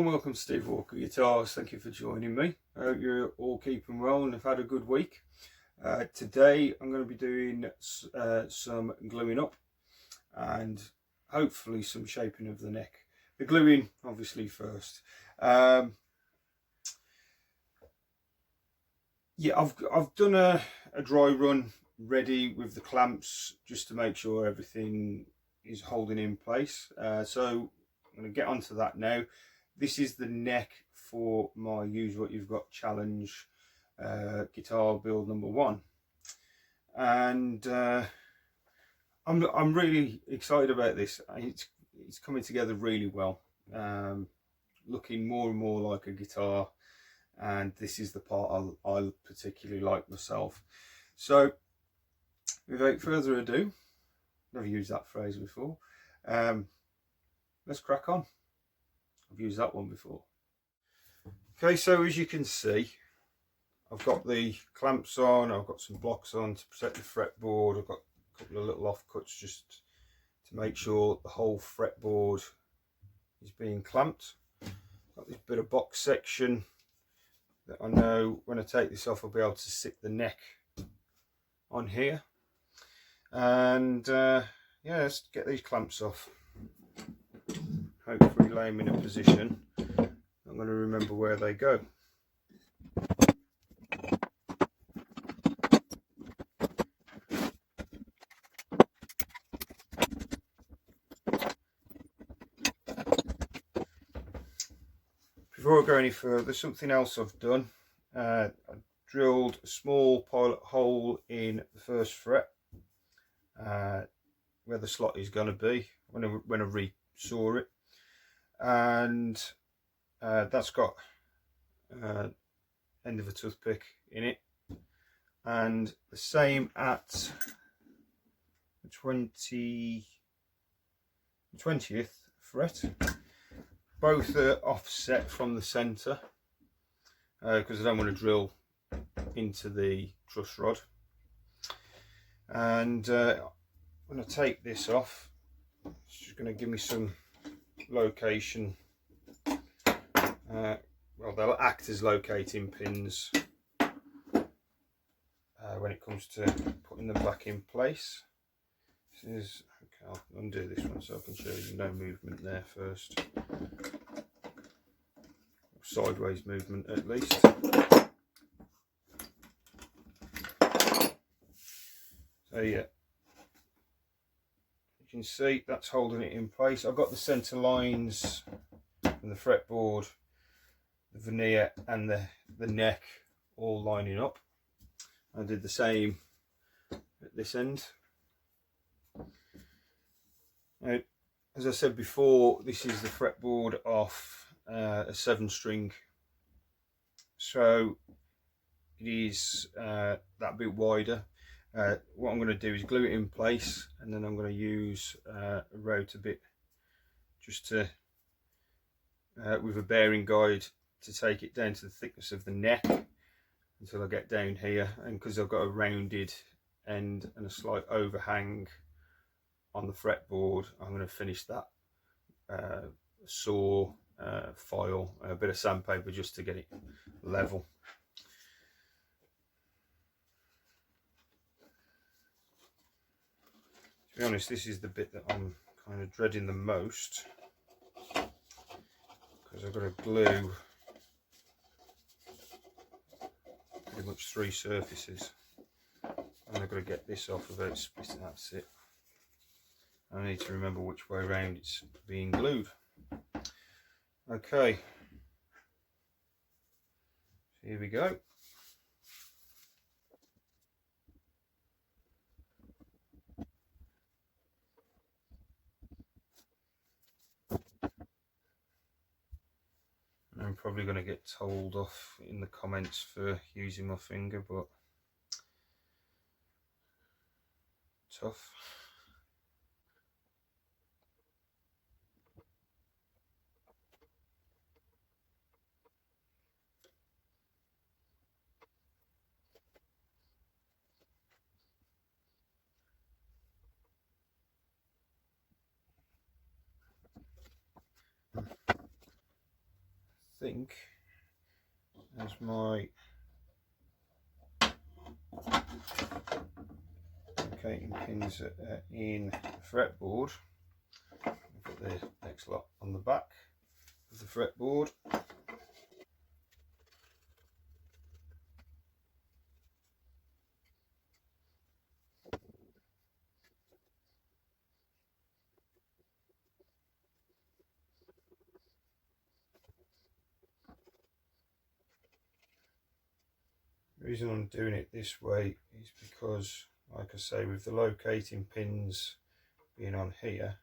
and welcome to Steve Walker Guitars. Thank you for joining me. I hope you're all keeping well and have had a good week. Today I'm going to be doing some gluing up and hopefully some shaping of the neck. The gluing obviously first. Yeah, I've done a dry run ready with the clamps just to make sure everything is holding in place. So I'm going to get onto that now. This is the neck for my Use What You've Got challenge guitar build number 1, and I'm really excited about this. It's coming together really well, looking more and more like a guitar, and this is the part I particularly like myself. So without further ado, never used that phrase before, let's crack on. I've used that one before. Okay, so as you can see, I've got the clamps on, I've got some blocks on to protect the fretboard, I've got a couple of little offcuts just to make sure the whole fretboard is being clamped. Got this bit of box section that I know when I take this off I'll be able to sit the neck on here. And yeah, let's get these clamps off. Hopefully lay them in a position I'm going to remember where they go. Before I go any further, something else I've done. I drilled a small pilot hole in the first fret where the slot is going to be when I re-saw it, and that's got end of a toothpick in it, and the same at the 20th fret. Both are offset from the centre because I don't want to drill into the truss rod. And when I take this off, it's just going to give me some location. Well, they'll act as locating pins when it comes to putting them back in place. This is, okay, I'll undo this one so I can show you no movement there first. Sideways movement at least. So yeah, you can see that's holding it in place. I've got the centre lines from the fretboard, the veneer and the neck all lining up. I did the same at this end. Now, as I said before, this is the fretboard off a 7-string, so it is that bit wider. What I'm going to do is glue it in place, and then I'm going to use a router bit just to with a bearing guide to take it down to the thickness of the neck until I get down here. And because I've got a rounded end and a slight overhang on the fretboard, I'm going to finish that saw, file, a bit of sandpaper just to get it level. To be honest, this is the bit that I'm kind of dreading the most, because I've got to glue pretty much 3 surfaces, and I've got to get this off without splitting. That's it. I need to remember which way around it's being glued. Okay, here we go. I'm probably going to get told off in the comments for using my finger, but tough. think, as my locating pins in the fretboard. Put the next lot on the back of the fretboard. The reason I'm doing it this way is because, like I say, with the locating pins being on here,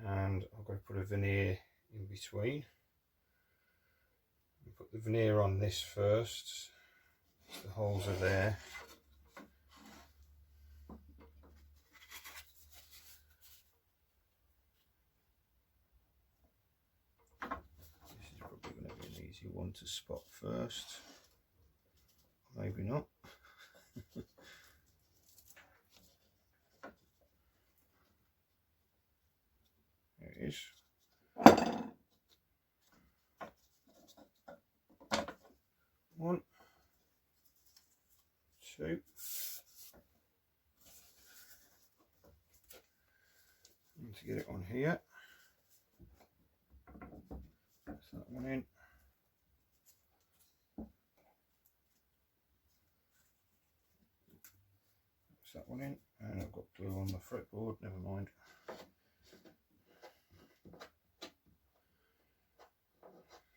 and I've got to put a veneer in between. Put the veneer on this first, the holes are there. This is probably going to be an easy one to spot first, maybe not. There it is. One, two. Need to get it on here. That's that one in. That's that one in. And I've got glue on the fretboard, never mind.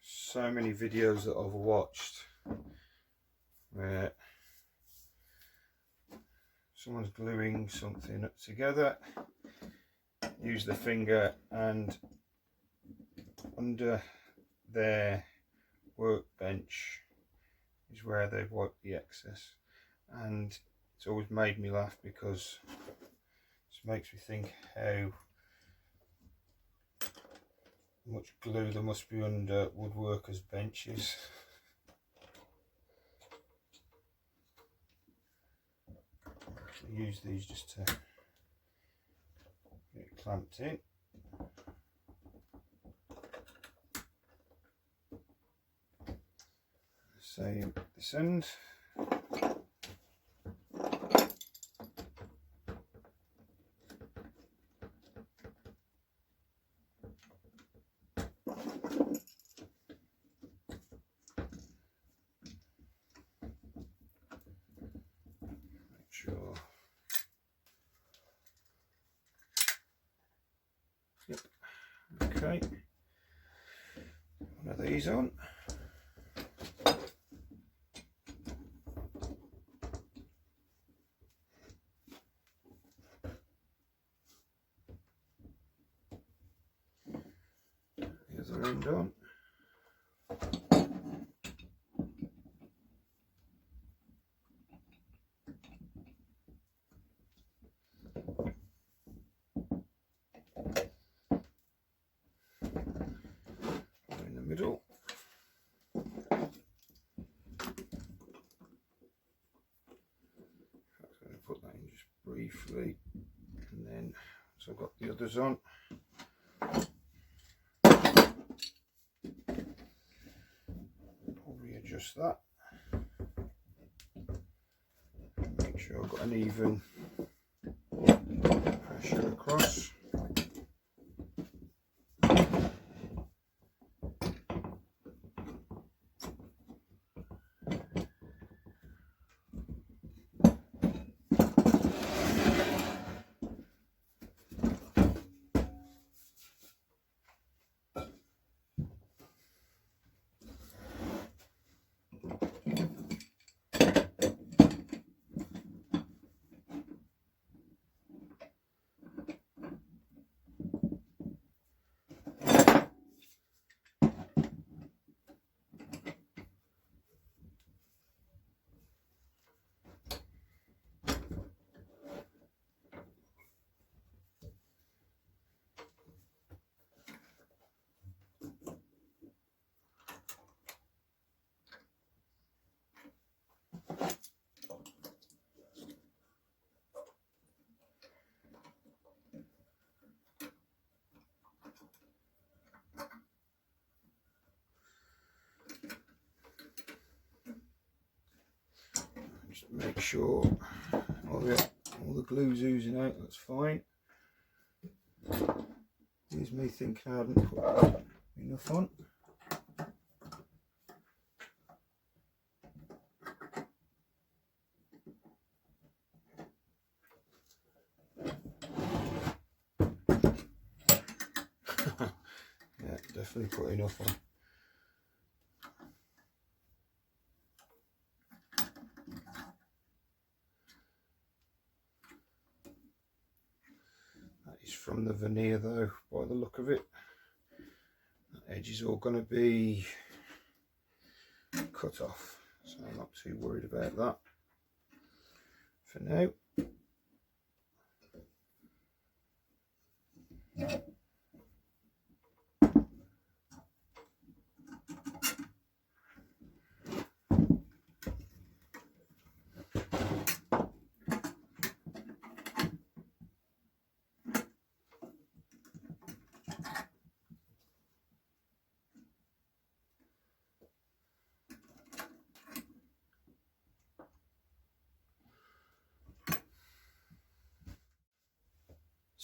So many videos that I've watched where someone's gluing something together, use the finger, and under their workbench is where they've wiped the excess, and it's always made me laugh because it makes me think how much glue there must be under woodworkers' benches. I use these just to get it clamped in. Same this end. Sure. Yep. Okay. One of these on. The other end on. In the middle. I'm going to put that in just briefly, and then so I've got the others on. I'll readjust that. Make sure I've got an even pressure across. make sure all the glue's oozing out, that's fine. Here's me thinking I hadn't put enough on. Yeah, definitely put enough on. That is from the veneer though, by the look of it. That edge is all going to be cut off, so I'm not too worried about that for now.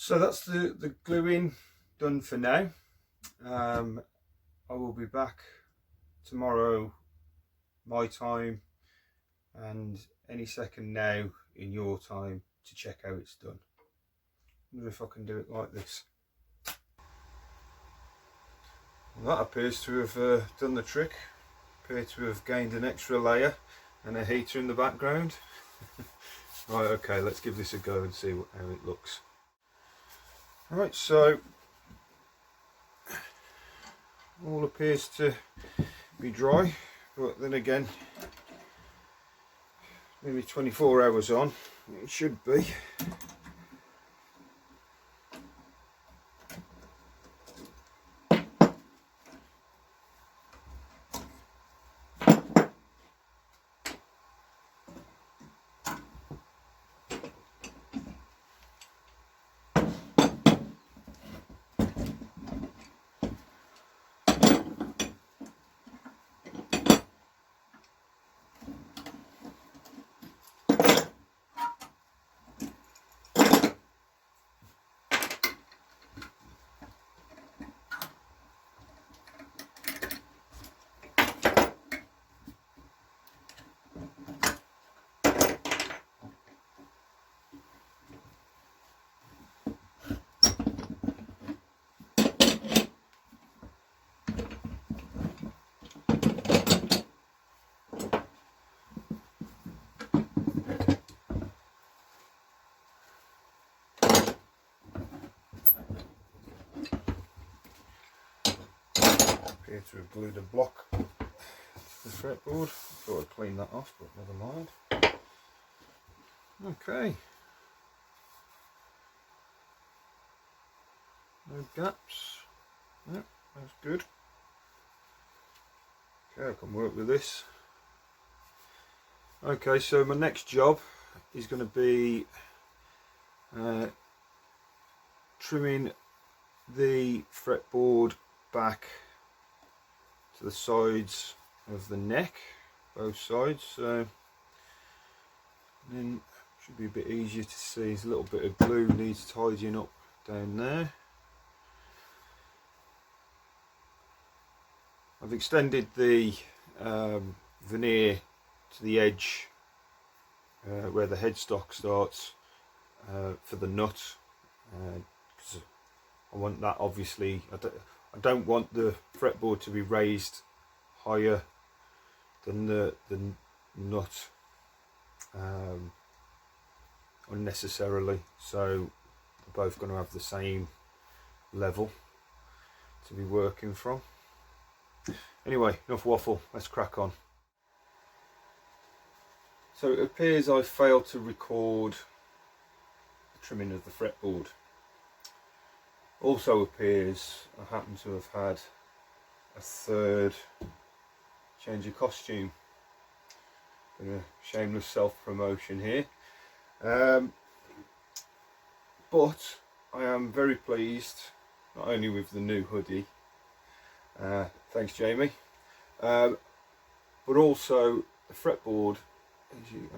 So that's the gluing done for now. I will be back tomorrow my time and any second now in your time to check how it's done. I wonder if I can do it like this. Well, that appears to have done the trick. Appear to have gained an extra layer and a heater in the background. Right, okay, let's give this a go and see how it looks. Right, so all appears to be dry, but then again, maybe 24 hours on, it should be. Appear to have glued a block to the fretboard. Thought I'd clean that off, but never mind. Okay. No gaps. No, that's good. Okay, I can work with this. Okay, so my next job is going to be trimming the fretboard back to the sides of the neck, both sides, so then should be a bit easier to see. There's a little bit of glue needs tidying up down there. I've extended the veneer to the edge where the headstock starts for the nut, because I want that, obviously I don't want the fretboard to be raised higher than the nut unnecessarily, so they're both going to have the same level to be working from. Anyway, enough waffle, let's crack on. So it appears I failed to record the trimming of the fretboard. Also appears I happen to have had a third change of costume. Bit of shameless self-promotion here. But I am very pleased, not only with the new hoodie, thanks Jamie, but also the fretboard. As you,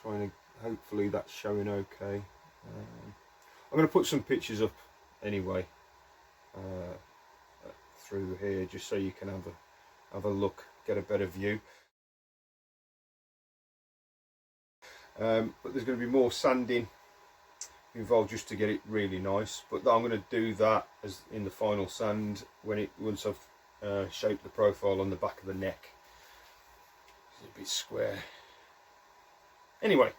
trying to, hopefully that's showing okay. I'm going to put some pictures up anyway through here, just so you can have a look, get a better view. But there's going to be more sanding involved just to get it really nice, but I'm going to do that as in the final sand once I've shaped the profile on the back of the neck. It's a bit square. Anyway,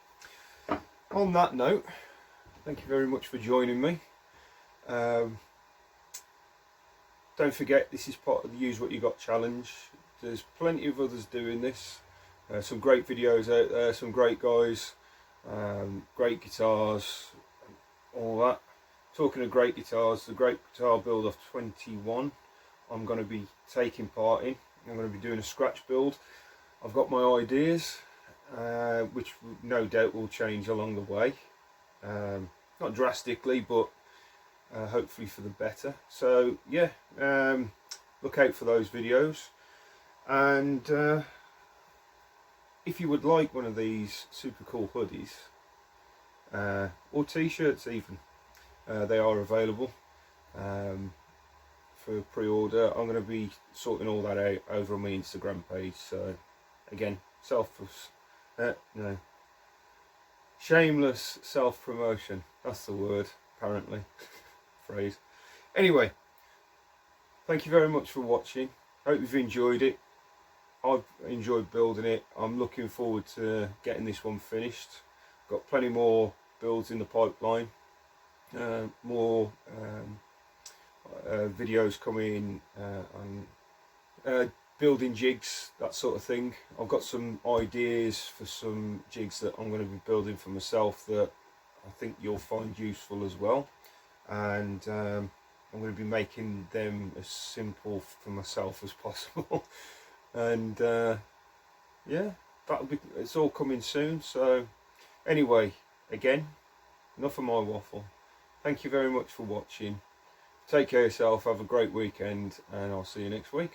on that note, thank you very much for joining me. Don't forget, this is part of the Use What You Got challenge. There's plenty of others doing this. Some great videos out there, some great guys, great guitars, all that. Talking of great guitars, the Great Guitar Build of 21 I'm going to be taking part in. I'm going to be doing a scratch build. I've got my ideas, which no doubt will change along the way. Not drastically, but hopefully for the better. So yeah, look out for those videos. And if you would like one of these super cool hoodies, or t-shirts even, they are available for pre-order. I'm going to be sorting all that out over on my Instagram page. So again, shameless self-promotion, that's the word apparently. Phrase. Anyway, thank you very much for watching. Hope you've enjoyed it. I've enjoyed building it. I'm looking forward to getting this one finished. Got plenty more builds in the pipeline, more videos coming on building jigs, that sort of thing. I've got some ideas for some jigs that I'm going to be building for myself that I think you'll find useful as well. And I'm going to be making them as simple for myself as possible. And yeah, it's all coming soon. So anyway, again, enough of my waffle. Thank you very much for watching. Take care of yourself, have a great weekend, and I'll see you next week.